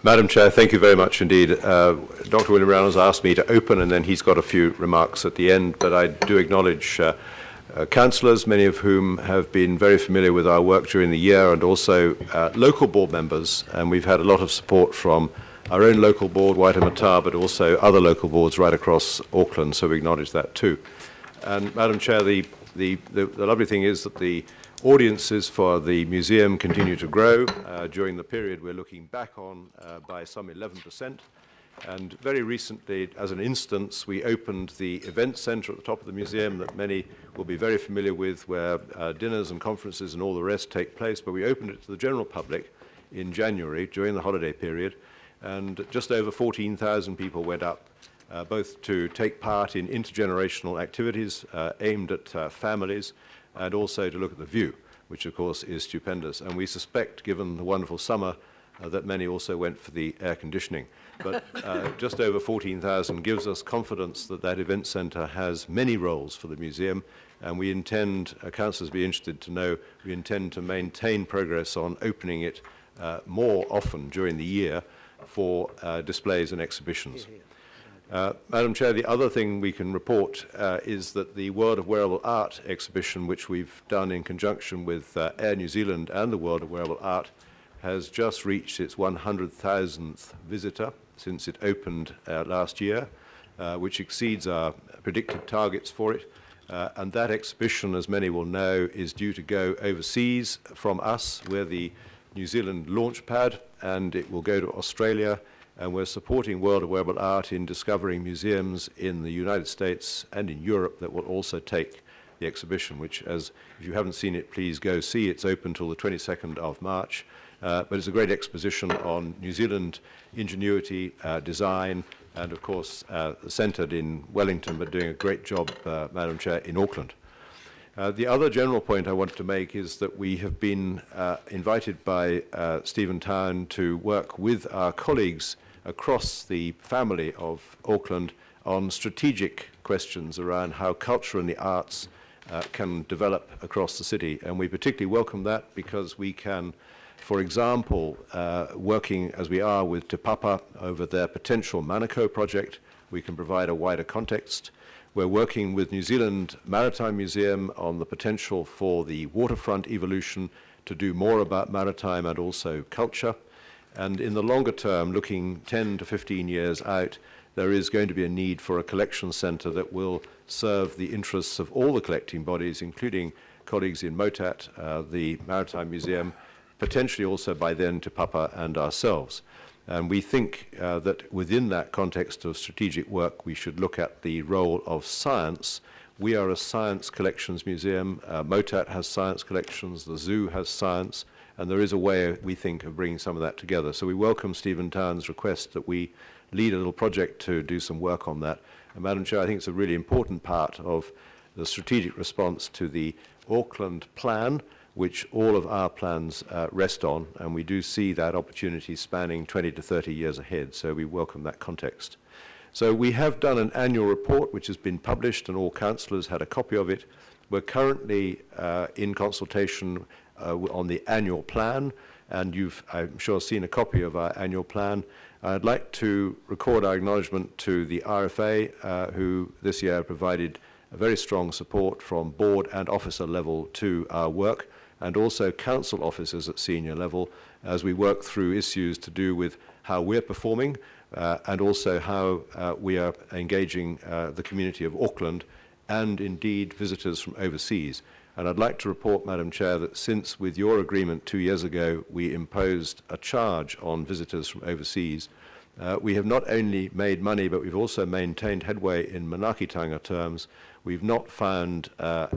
Madam Chair, thank you very much indeed. Dr. William Randall has asked me to open, and then he's got a few remarks at the end, but I do acknowledge councillors, many of whom have been very familiar with our work during the year, and also local board members, and we've had a lot of support from our own local board, Waitemata, but also other local boards right across Auckland, so we acknowledge that too. And Madam Chair, the lovely thing is that the audiences for the museum continue to grow. During the period we're looking back on by some 11%. And very recently, as an instance, we opened the event centre at the top of the museum that many will be very familiar with, where dinners and conferences and all the rest take place. But we opened it to the general public in January during the holiday period. And just over 14,000 people went up, both to take part in intergenerational activities aimed at families, and also to look at the view, which of course is stupendous. And we suspect, given the wonderful summer, that many also went for the air conditioning. But just over 14,000 gives us confidence that that event centre has many roles for the museum, and we intend, councillors be interested to know, we intend to maintain progress on opening it more often during the year for displays and exhibitions. Madam Chair, the other thing we can report is that the World of Wearable Art exhibition, which we've done in conjunction with Air New Zealand and the World of Wearable Art, has just reached its 100,000th visitor since it opened last year, which exceeds our predicted targets for it. And that exhibition, as many will know, is due to go overseas from us. We're the New Zealand launchpad, and it will go to Australia. And we're supporting World of Wearable Art in discovering museums in the United States and in Europe that will also take the exhibition, which, if you haven't seen it, please go see. It's open till the 22nd of March. But it's a great exposition on New Zealand ingenuity, design, and of course centred in Wellington, but doing a great job, Madam Chair, in Auckland. The other general point I wanted to make is that we have been invited by Stephen Town to work with our colleagues across the family of Auckland on strategic questions around how culture and the arts can develop across the city. And we particularly welcome that because we can, for example, working as we are with Te Papa over their potential Manukau project, we can provide a wider context. We're working with New Zealand Maritime Museum on the potential for the waterfront evolution to do more about maritime and also culture. And in the longer term, looking 10 to 15 years out, there is going to be a need for a collection centre that will serve the interests of all the collecting bodies, including colleagues in MOTAT, the Maritime Museum, potentially also by then Te Papa and ourselves. And we think that within that context of strategic work, we should look at the role of science. We are a science collections museum. MOTAT has science collections, the zoo has science, and there is a way, we think, of bringing some of that together. So we welcome Stephen Town's request that we lead a little project to do some work on that. And Madam Chair, I think it's a really important part of the strategic response to the Auckland plan, which all of our plans rest on, and we do see that opportunity spanning 20 to 30 years ahead, so we welcome that context. So we have done an annual report which has been published, and all councillors had a copy of it. We're currently in consultation on the annual plan, and you've, I'm sure, seen a copy of our annual plan. I'd like to record our acknowledgement to the RFA, who this year provided a very strong support from board and officer level to our work, and also council officers at senior level as we work through issues to do with how we're performing and also how we are engaging the community of Auckland and indeed visitors from overseas. And I'd like to report, Madam Chair, that since with your agreement 2 years ago we imposed a charge on visitors from overseas, we have not only made money, but we've also maintained headway in Manaakitanga terms. We've not found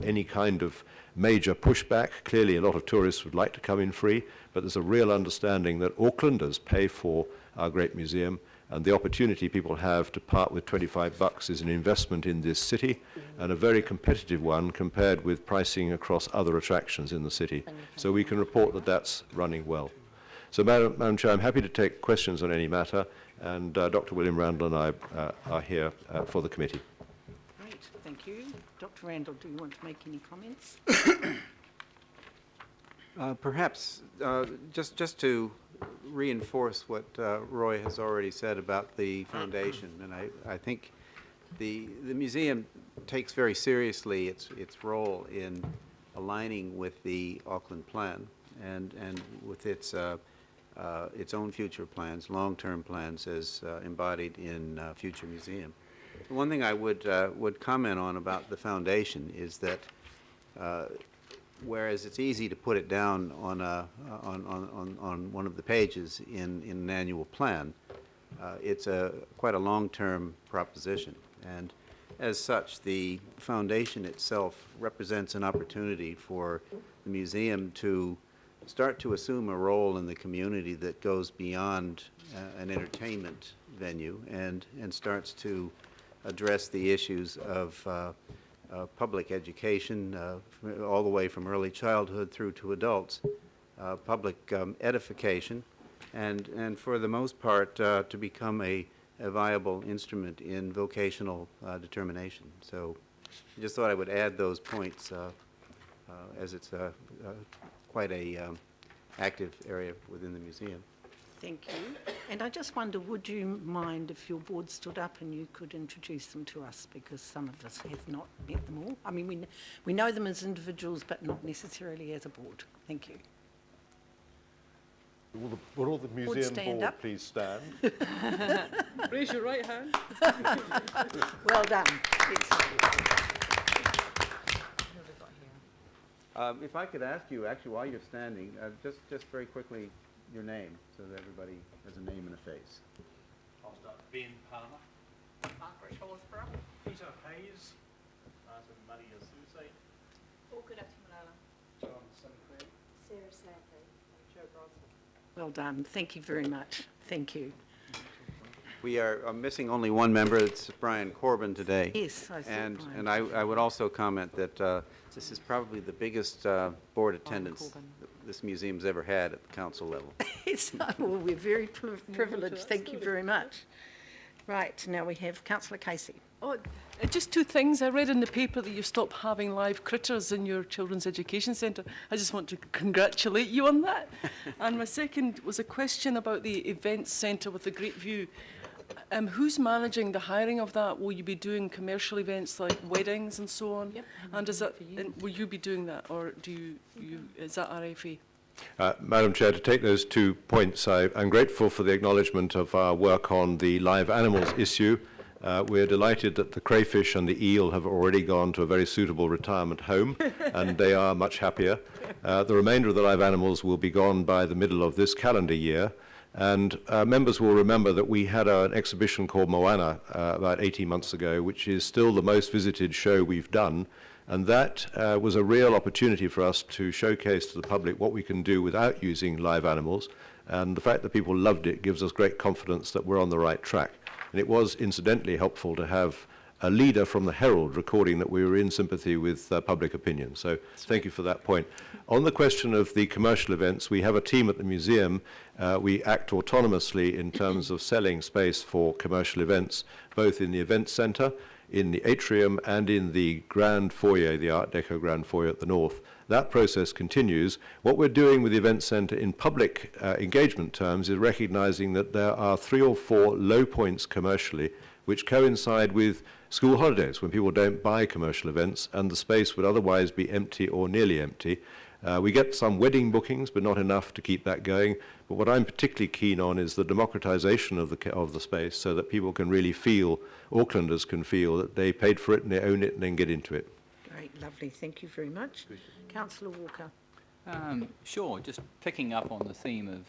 any kind of major pushback. Clearly, a lot of tourists would like to come in free, but there's a real understanding that Aucklanders pay for our great museum, and the opportunity people have to part with $25 is an investment in this city, and a very competitive one compared with pricing across other attractions in the city. So we can report that that's running well. So, Madam Chair, I'm happy to take questions on any matter, and Dr. William Randall and I are here for the committee. Great, thank you. Dr. Randall, do you want to make any comments? Perhaps just to reinforce what Roy has already said about the foundation, and I think the museum takes very seriously its role in aligning with the Auckland plan and with its own future plans, long-term plans as embodied in future museum. One thing I would comment on about the foundation is that whereas it's easy to put it down on one of the pages in an annual plan, it's quite a long-term proposition, and as such, the foundation itself represents an opportunity for the museum to start to assume a role in the community that goes beyond an entertainment venue and starts to address the issues of public education, all the way from early childhood through to adults, public edification, and for the most part to become a viable instrument in vocational determination. So I just thought I would add those points as it's quite a active area within the museum. Thank you. And I just wonder, would you mind if your board stood up and you could introduce them to us, because some of us have not met them all. I mean, we know them as individuals, but not necessarily as a board. Thank you. Will all the museum stand board up. please stand? Raise your right hand. Well done. Excellent. If I could ask you, actually, while you're standing, just very quickly, your name, so that everybody has a name and a face. I'll start. Ben Palmer. Margaret Horsborough. Peter Hayes. Martin Maria Susay. Orchid Atimalala. John Sinclair. Sarah Sadley. Joe Brosnan. Well done. Thank you very much. Thank you. We are missing only one member. It's Brian Corbin today. Yes, I saw Brian. And I would also comment that this is probably the biggest board attendance Corbin. this museum's ever had at the council level. Yes, well, we're very privileged. Thank you very much. Right, now we have Councillor Casey. Oh, just two things. I read in the paper that you stopped having live critters in your children's education centre. I just want to congratulate you on that. And my second was a question about the events centre with the great view. Who's managing the hiring of that? Will you be doing commercial events like weddings and so on? Yep. And is that, and will you be doing that, or do you is that RFA? Madam Chair, to take those 2 points, I'm grateful for the acknowledgement of our work on the live animals issue. We're delighted that the crayfish and the eel have already gone to a very suitable retirement home, and they are much happier. The remainder of the live animals will be gone by the middle of this calendar year. And members will remember that we had an exhibition called Moana about 18 months ago, which is still the most visited show we've done. And that was a real opportunity for us to showcase to the public what we can do without using live animals. And the fact that people loved it gives us great confidence that we're on the right track. And it was incidentally helpful to have a leader from the Herald recording that we were in sympathy with public opinion. So thank you for that point. On the question of the commercial events, we have a team at the museum. We act autonomously in terms of selling space for commercial events, both in the event centre, in the atrium, and in the grand foyer, the Art Deco grand foyer at the north. That process continues. What we're doing with the event centre in public engagement terms is recognising that there are 3 or 4 low points commercially which coincide with school holidays, when people don't buy commercial events and the space would otherwise be empty or nearly empty. We get some wedding bookings, but not enough to keep that going. But what I'm particularly keen on is the democratisation of the space, so that people can really feel, Aucklanders can feel, that they paid for it and they own it and then get into it. Great, lovely. Thank you very much. Councillor Walker. Sure, just picking up on the theme of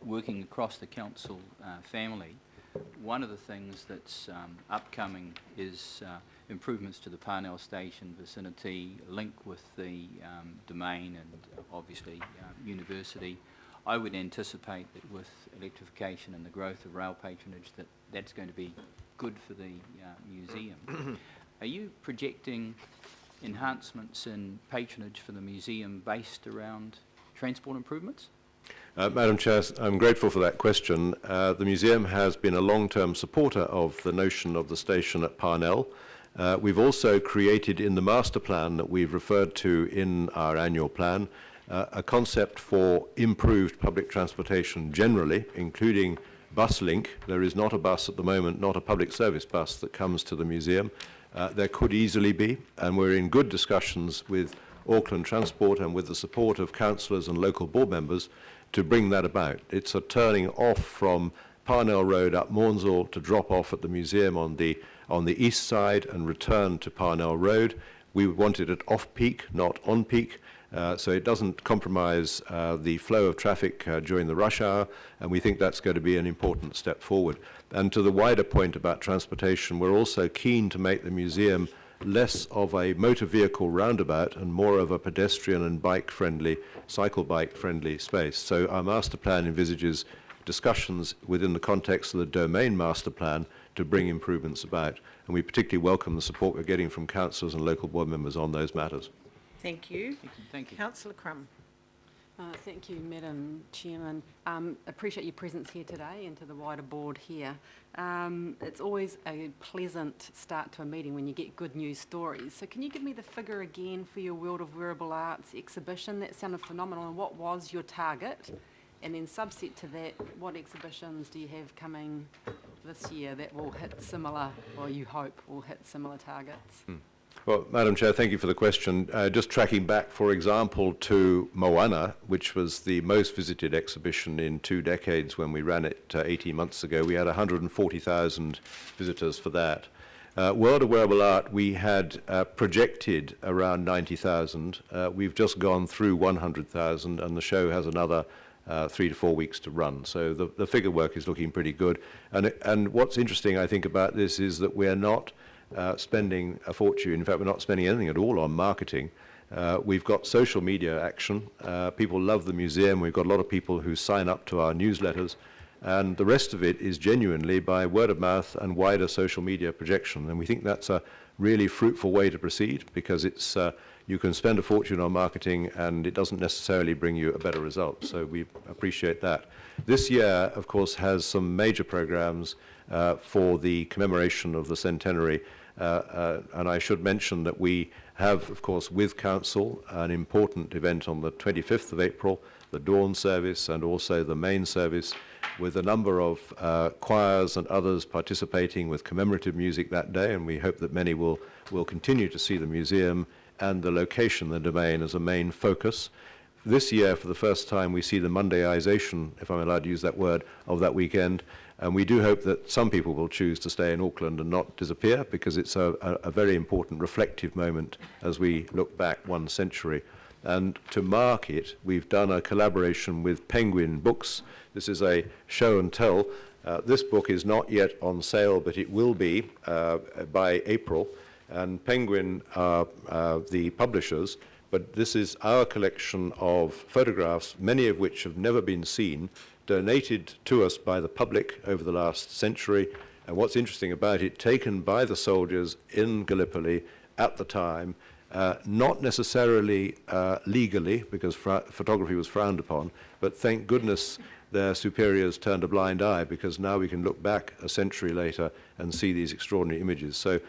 working across the council family. One of the things that's upcoming is improvements to the Parnell Station vicinity, link with the domain and obviously university. I would anticipate that with electrification and the growth of rail patronage that's going to be good for the museum. Are you projecting enhancements in patronage for the museum based around transport improvements? Madam Chair, I'm grateful for that question. The museum has been a long-term supporter of the notion of the station at Parnell. We've also created in the master plan that we've referred to in our annual plan a concept for improved public transportation generally, including bus link. There is not a bus at the moment, not a public service bus that comes to the museum. There could easily be, and we're in good discussions with Auckland Transport and with the support of councillors and local board members to bring that about. It's a turning off from Parnell Road up Mornsall to drop off at the museum on the east side and return to Parnell Road. We wanted it off-peak, not on-peak, so it doesn't compromise the flow of traffic during the rush hour, and we think that's going to be an important step forward. And to the wider point about transportation, we're also keen to make the museum less of a motor vehicle roundabout and more of a pedestrian and bike-friendly, cycle bike-friendly space. So our master plan envisages discussions within the context of the domain master plan to bring improvements about. And we particularly welcome the support we're getting from councillors and local board members on those matters. Thank you. Thank you. Councillor Crum. Thank you, Madam Chairman. Appreciate your presence here today and to the wider board here. It's always a pleasant start to a meeting when you get good news stories. So can you give me the figure again for your World of Wearable Arts exhibition? That sounded phenomenal. And what was your target? And then subset to that, what exhibitions do you have coming this year that will hit similar, or you hope will hit similar targets? Well, Madam Chair, thank you for the question. Just tracking back, for example, to Moana, which was the most visited exhibition in 2 decades when we ran it 18 months ago. We had 140,000 visitors for that. World of Wearable Art, we had projected around 90,000. We've just gone through 100,000, and the show has another 3 to 4 weeks to run. So the figure work is looking pretty good. And what's interesting, I think, about this is that we're not spending a fortune. In fact, we're not spending anything at all on marketing. We've got social media action. People love the museum. We've got a lot of people who sign up to our newsletters. And the rest of it is genuinely by word of mouth and wider social media projection. And we think that's a really fruitful way to proceed, because it's you can spend a fortune on marketing and it doesn't necessarily bring you a better result. So we appreciate that. This year, of course, has some major programs for the commemoration of the centenary. And I should mention that we have, of course, with Council, an important event on the 25th of April, the dawn service and also the main service, with a number of choirs and others participating with commemorative music that day, and we hope that many will continue to see the museum and the location, the domain, as a main focus. This year, for the first time, we see the Mondayization, if I'm allowed to use that word, of that weekend, and we do hope that some people will choose to stay in Auckland and not disappear, because it's a very important reflective moment as we look back 1 century. And to mark it, we've done a collaboration with Penguin Books. This is a show and tell. This book is not yet on sale, but it will be by April. And Penguin are the publishers, but this is our collection of photographs, many of which have never been seen, donated to us by the public over the last century. And what's interesting about it, taken by the soldiers in Gallipoli at the time, not necessarily legally, because photography was frowned upon, but thank goodness their superiors turned a blind eye, because now we can look back a century later and see these extraordinary images. So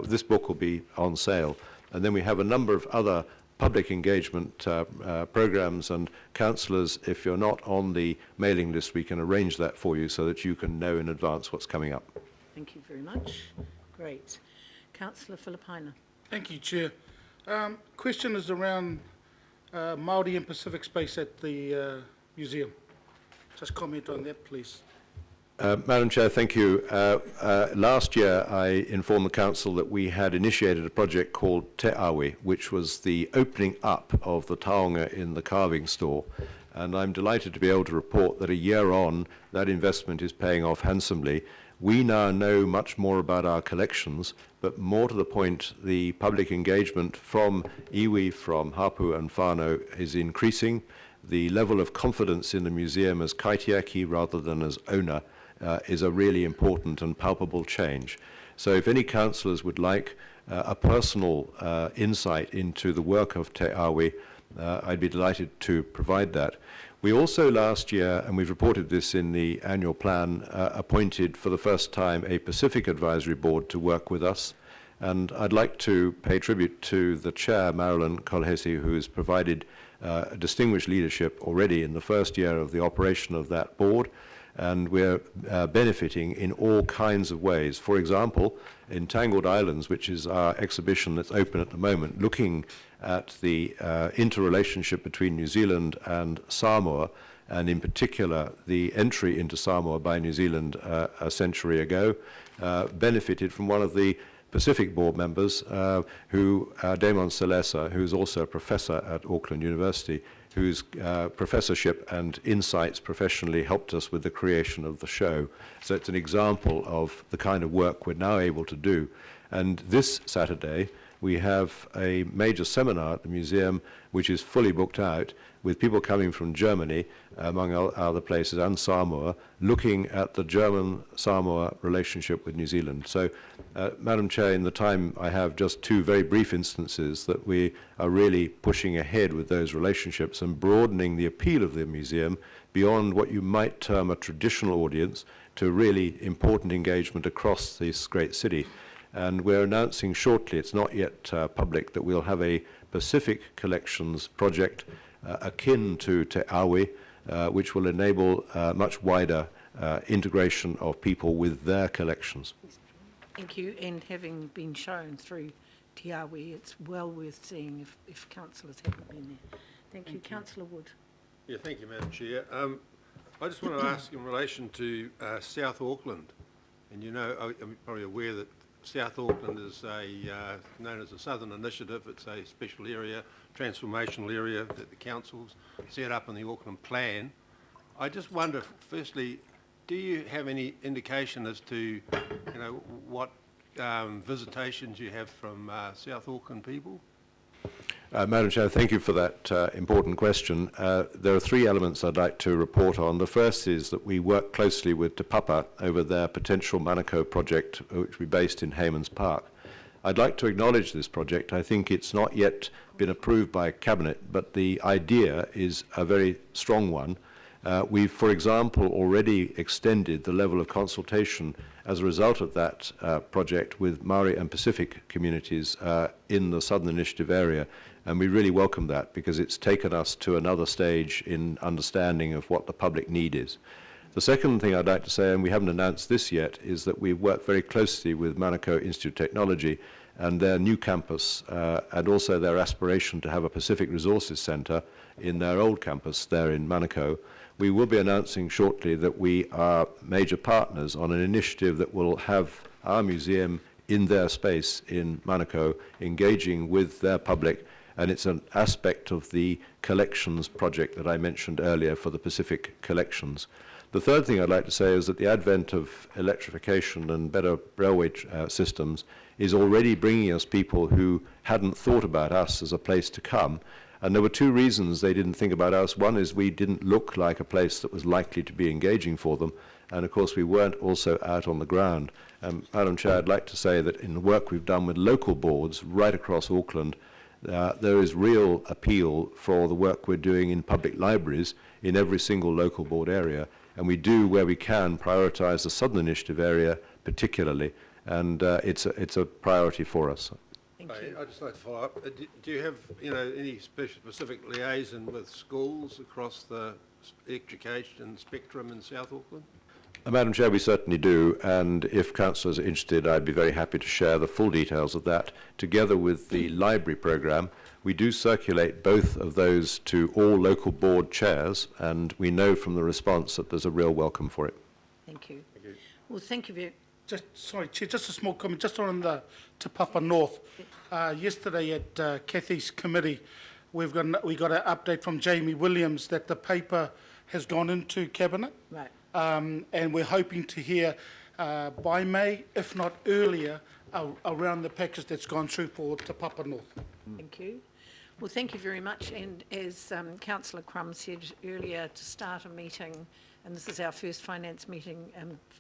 this book will be on sale. And then we have a number of other public engagement programs, and councillors, if you're not on the mailing list, we can arrange that for you so that you can know in advance what's coming up. Thank you very much. Great. Councillor Filipaina. Thank you, Chair. Question is around Maori and Pacific space at the museum. Just comment on that, please. Madam Chair, thank you. Last year, I informed the Council that we had initiated a project called Te Awi, which was the opening up of the taonga in the carving store. And I'm delighted to be able to report that a year on, that investment is paying off handsomely. We now know much more about our collections, but more to the point, the public engagement from iwi, from hapu and whānau is increasing. The level of confidence in the museum as kaitiaki rather than as owner is a really important and palpable change. So if any councillors would like a personal insight into the work of Te Awi, I'd be delighted to provide that. We also last year, and we've reported this in the annual plan, appointed for the first time a Pacific Advisory Board to work with us. And I'd like to pay tribute to the chair, Marilyn Colhesi, who has provided distinguished leadership already in the first year of the operation of that board, and we're benefiting in all kinds of ways. For example, in Tangled Islands, which is our exhibition that's open at the moment, looking at the interrelationship between New Zealand and Samoa, and in particular the entry into Samoa by New Zealand a century ago, benefited from one of the Pacific board members, Damon Salesa, who's also a professor at Auckland University, whose professorship and insights professionally helped us with the creation of the show. So it's an example of the kind of work we're now able to do. And this Saturday, we have a major seminar at the museum, which is fully booked out, with people coming from Germany, among other places, and Samoa, looking at the German-Samoa relationship with New Zealand. So, Madam Chair, in the time I have, just two very brief instances that we are really pushing ahead with those relationships and broadening the appeal of the museum beyond what you might term a traditional audience to really important engagement across this great city. And we're announcing shortly, it's not yet public, that we'll have a Pacific Collections project akin to Te Awi, which will enable much wider integration of people with their collections. Thank you, and having been shown through Te Awi, it's well worth seeing if councillors haven't been there. Thank you. Councillor Wood. Yeah, thank you, Madam Chair. I just want to ask in relation to South Auckland, and you know, I'm probably aware that South Auckland is known as a Southern Initiative. It's a special area, transformational area that the council's set up in the Auckland Plan. I just wonder, firstly, do you have any indication as to, you know, what visitations you have from South Auckland people? Madam Chair, thank you for that important question. There are three elements I'd like to report on. The first is that we work closely with Te Papa over their potential Manukau project, which will be based in Hayman's Park. I'd like to acknowledge this project. I think it's not yet been approved by Cabinet, but the idea is a very strong one. We've, for example, already extended the level of consultation as a result of that project with Maori and Pacific communities in the Southern Initiative area, and we really welcome that because it's taken us to another stage in understanding of what the public need is. The second thing I'd like to say, and we haven't announced this yet, is that we've worked very closely with Manukau Institute of Technology and their new campus and also their aspiration to have a Pacific Resources Centre in their old campus there in Manukau. We will be announcing shortly that we are major partners on an initiative that will have our museum in their space in Manukau, engaging with their public, and it's an aspect of the collections project that I mentioned earlier for the Pacific Collections. The third thing I'd like to say is that the advent of electrification and better railway systems is already bringing us people who hadn't thought about us as a place to come. And there were two reasons they didn't think about us. One is we didn't look like a place that was likely to be engaging for them. And of course, we weren't also out on the ground. Madam Chair, I'd like to say that in the work we've done with local boards right across Auckland, there is real appeal for the work we're doing in public libraries in every single local board area. And we do, where we can, prioritise the Southern Initiative area particularly. And it's a priority for us. I'd just like to follow up. Do you have, you know, any specific liaison with schools across the education spectrum in South Auckland? Madam Chair, we certainly do, and if councillors are interested, I'd be very happy to share the full details of that. Together with the library programme, we do circulate both of those to all local board chairs, and we know from the response that there's a real welcome for it. Thank you. Well, thank you very Sorry, Chair, just a small comment, just on the Te Papa North. Yesterday at Kathy's committee, we got an update from Jamie Williams that the paper has gone into Cabinet. Right. And we're hoping to hear by May, if not earlier, around the package that's gone through for Te Papa North. Thank you. Well, thank you very much. And as Councillor Crum said earlier, to start a meeting, and this is our first finance meeting,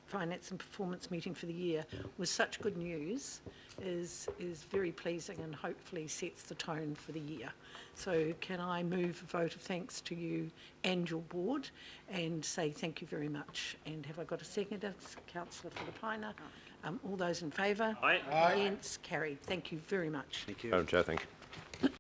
finance and performance meeting for the year, with such good news is very pleasing and hopefully sets the tone for the year. So can I move a vote of thanks to you and your board and say thank you very much? And have I got a seconder? Councillor Philippina. All those in favour? Aye. Aye. Against? Carried. Thank you very much. Thank you. Madam Chair, thank you.